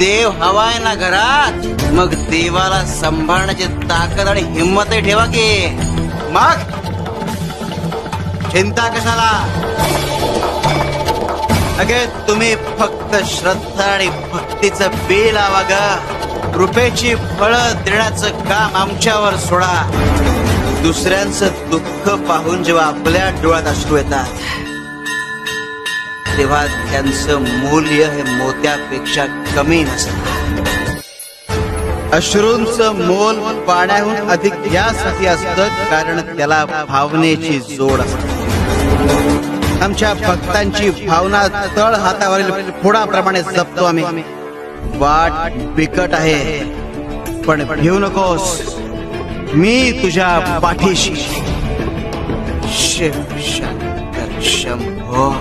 देव हवाय ना घरात, मग देवाला सांभाळण्याची ताकद आणि हिंमतही ठेवा की. मग चिंता कशाला? अगे तुम्ही फक्त श्रद्धा आणि भक्तीचं बी लावा ग. कृपेची फळं देण्याचं काम आमच्यावर सोडा. दुसऱ्यांचं दुःख पाहून जेव्हा आपल्या डोळ्यात अश्रू येतात तेव्हा त्यांचं मूल्य हे मोत्यापेक्षा कमी नसतं. अश्रूंचं मोल पाण्याहून अधिक यासाठी असतं कारण त्याला भावनेची जोड असते. आमच्या भक्तांची भावना तळ हातावरील फोडाप्रमाणे जपतो आम्ही. वाट बिकट आहे पण भिवू नकोस, मी तुझ्या पाठीशी. शिव शंकर शंभो.